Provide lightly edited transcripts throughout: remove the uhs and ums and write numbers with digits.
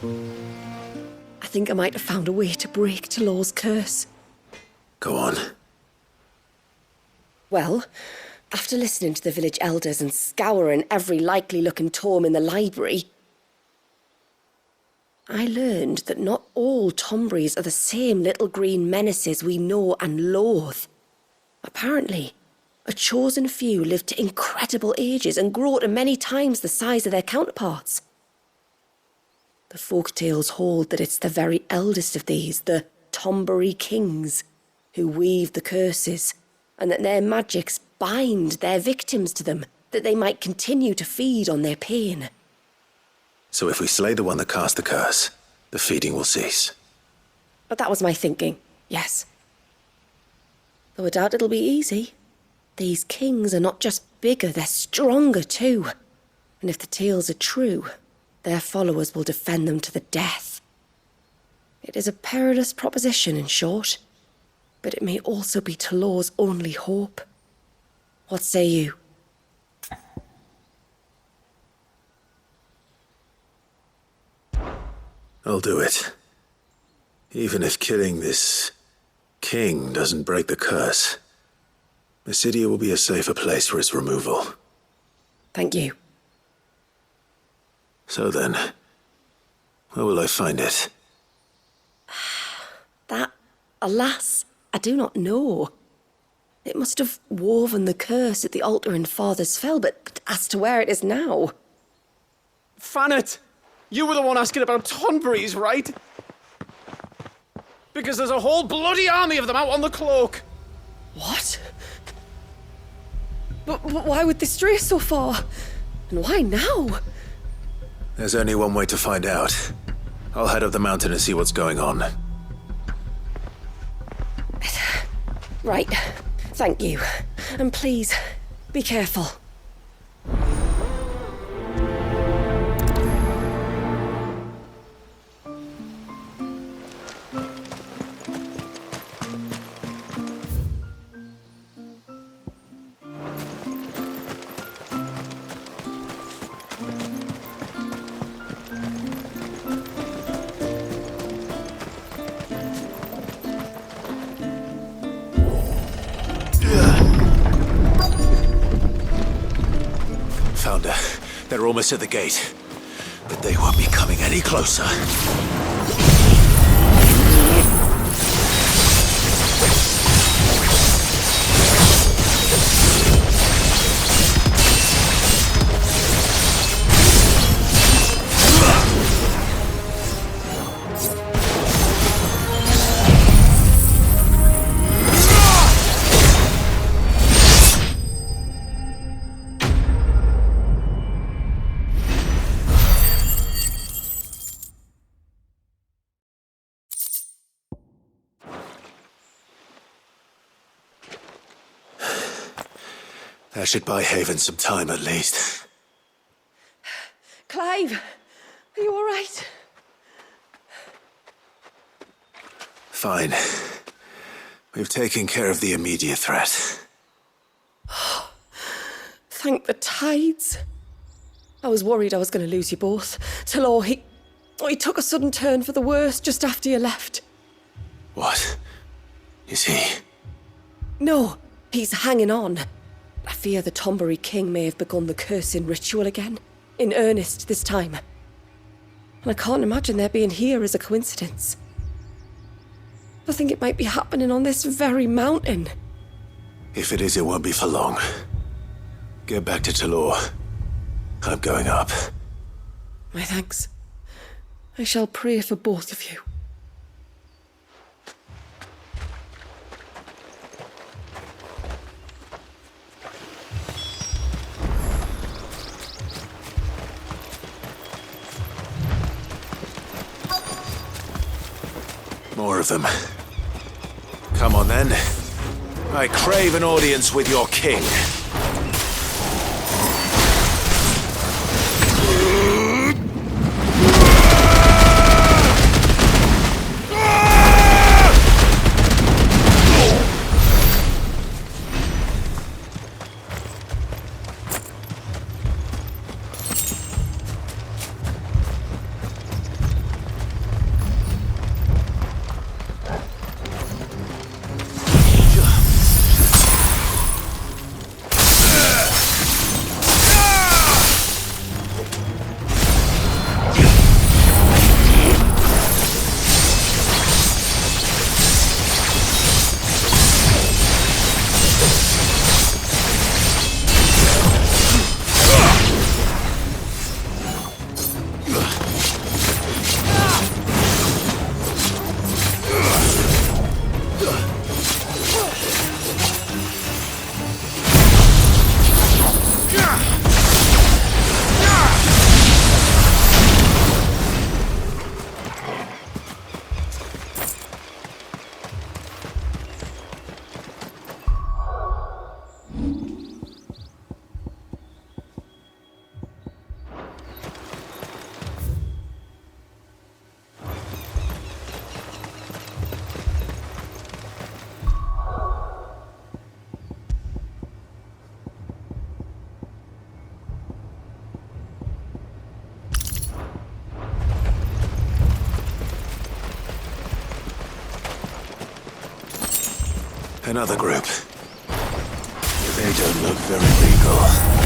I think I might have found a way to break Talor's curse. Go on. Well, after listening to the village elders and scouring every likely-looking tome in the library, I learned that not all Tonberries are the same little green menaces we know and loathe. Apparently, a chosen few live to incredible ages and grow to many times the size of their counterparts. The folktales hold that it's the very eldest of these, the Tonberry kings, who weave the curses, and that their magics bind their victims to them, that they might continue to feed on their pain. So if we slay the one that cast the curse, the feeding will cease. But that was my thinking, yes. Though I doubt it'll be easy. These kings are not just bigger, they're stronger too. And if the tales are true, their followers will defend them to the death. It is a perilous proposition, in short, but it may also be Talor's only hope. What say you? I'll do it. Even if killing this king doesn't break the curse, Mysidia will be a safer place for its removal. Thank you. So then, where will I find it? That, alas, I do not know. It must have woven the curse at the altar in Father's Fell, but as to where it is now... Fanet! You were the one asking about Tonberries, right? Because there's a whole bloody army of them out on the cloak! What? But why would they stray so far? And why now? There's only one way to find out. I'll head up the mountain and see what's going on. Right. Thank you. And please, be careful. Found her. They're almost at the gate. But they won't be coming any closer. That should buy Haven some time at least. Clive, are you all right? Fine. We've taken care of the immediate threat. Thank the tides. I was worried I was going to lose you both. Talor, he took a sudden turn for the worse just after you left. What? Is he? No, he's hanging on. I fear the Tonberry king may have begun the cursing ritual again. In earnest this time. And I can't imagine their being here as a coincidence. I think it might be happening on this very mountain. If it is, it won't be for long. Get back to Talor. I'm going up. My thanks. I shall pray for both of you. More of them. Come on then. I crave an audience with your king. Another group. They don't look very legal.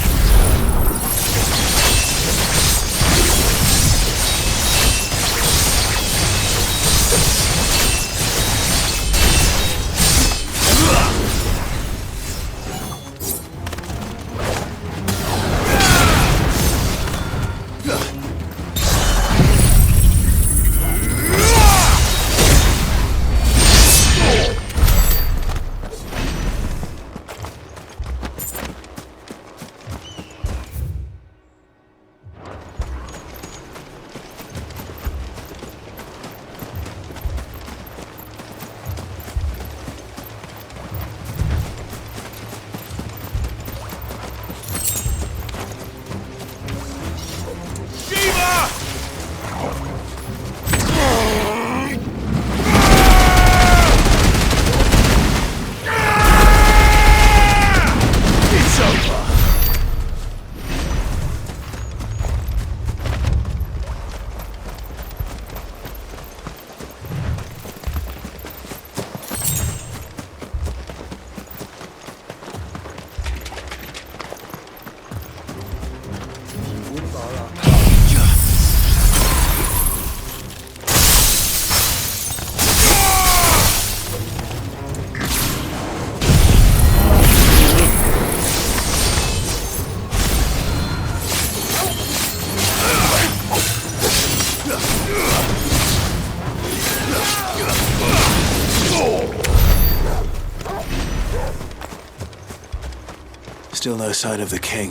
Still no sign of the king.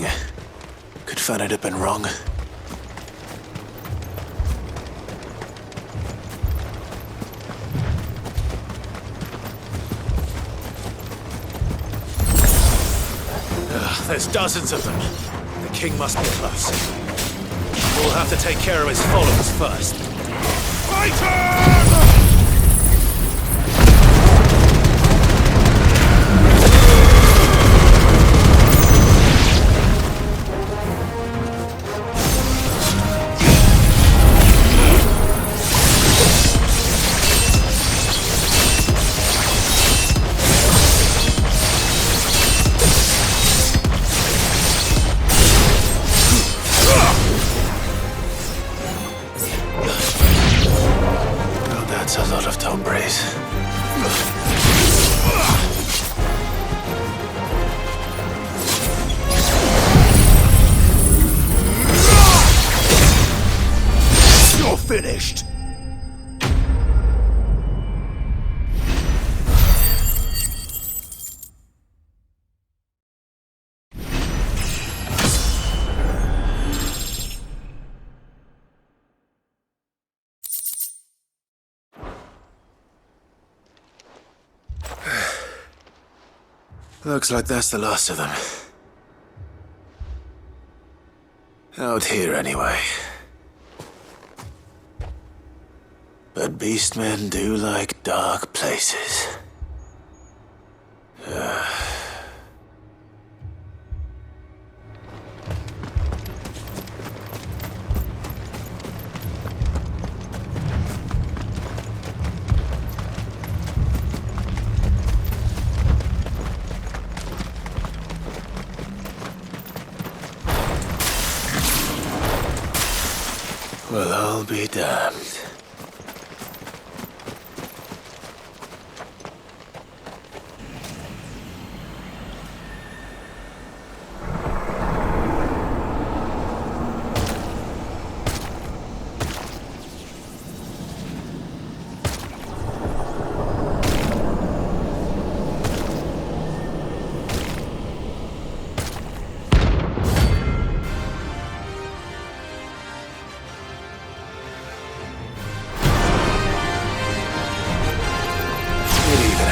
Could Fanit have been wrong? There's dozens of them. The king must be close. We'll have to take care of his followers first. Fighters! That's a lot of Tonberries. You're finished! Looks like that's the last of them. Out here, anyway. But beastmen do like dark places. Well, I'll be damned.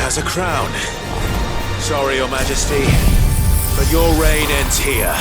Has a crown. Sorry, Your Majesty, but your reign ends here.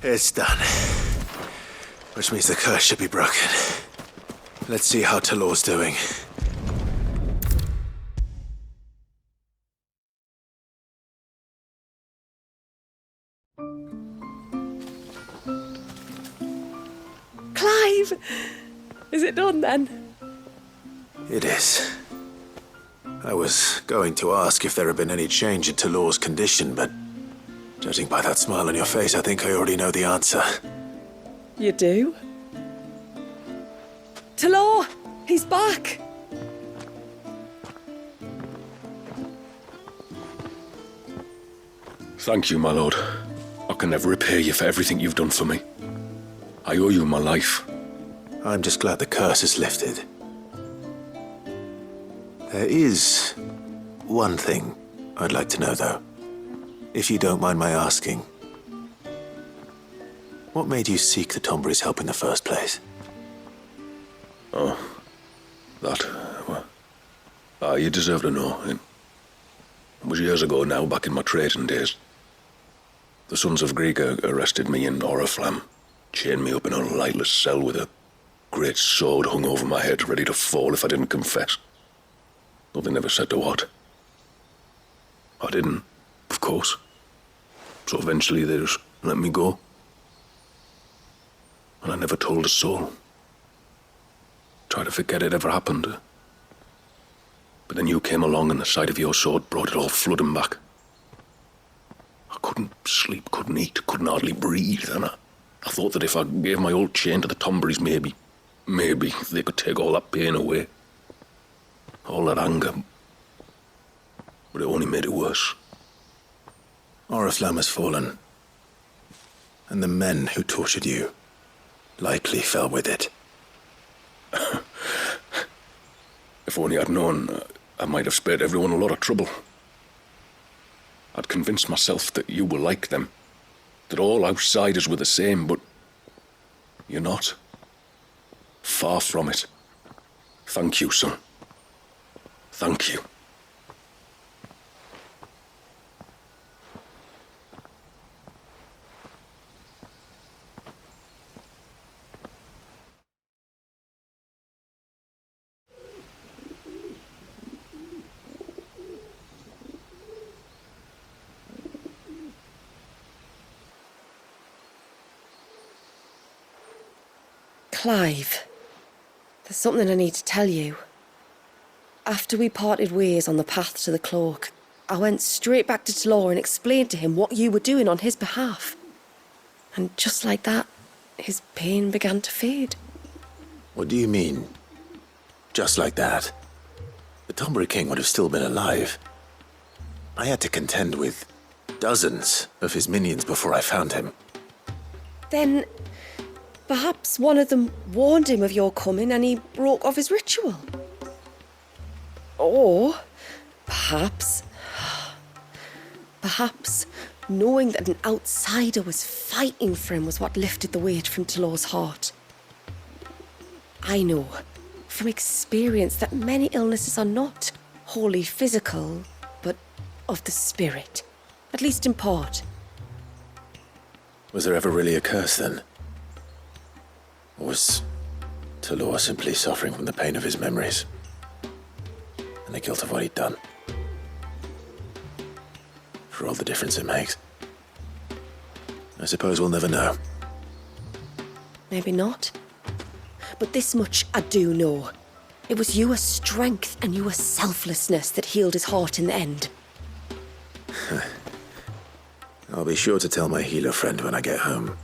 It's done. Which means the curse should be broken. Let's see how Talor's doing. Clive! Is it done then? It is. I was going to ask if there had been any change in Talor's condition, but judging by that smile on your face, I think I already know the answer. You do? Talor! He's back! Thank you, my lord. I can never repay you for everything you've done for me. I owe you my life. I'm just glad the curse is lifted. There is one thing I'd like to know, though. If you don't mind my asking. What made you seek the Tonberry's help in the first place? Oh, that, well, you deserve to know. It was years ago now, back in my trading days. The Sons of Greek arrested me in Oriflamme, chained me up in a lightless cell with a great sword hung over my head, ready to fall if I didn't confess. Though they never said to what. I didn't, of course. So eventually they just let me go. And I never told a soul. Tried to forget it ever happened. But then you came along and the sight of your sword brought it all flooding back. I couldn't sleep, couldn't eat, couldn't hardly breathe, and I thought that if I gave my old chain to the Tonberrys, maybe they could take all that pain away. All that anger. But it only made it worse. Oriflamme has fallen. And the men who tortured you likely fell with it. If only I'd known, I might have spared everyone a lot of trouble. I'd convinced myself that you were like them, that all outsiders were the same, but you're not. Far from it. Thank you, son. Thank you. Clive, there's something I need to tell you. After we parted ways on the path to the cloak, I went straight back to Talor and explained to him what you were doing on his behalf. And just like that, his pain began to fade. What do you mean? Just like that? The Tonberry King would have still been alive. I had to contend with dozens of his minions before I found him. Then, perhaps one of them warned him of your coming and he broke off his ritual. Or, perhaps knowing that an outsider was fighting for him was what lifted the weight from Talor's heart. I know, from experience, that many illnesses are not wholly physical, but of the spirit, at least in part. Was there ever really a curse, then? Or was Talor simply suffering from the pain of his memories? And the guilt of what he'd done? For all the difference it makes. I suppose we'll never know. Maybe not. But this much I do know. It was your strength and your selflessness that healed his heart in the end. I'll be sure to tell my healer friend when I get home.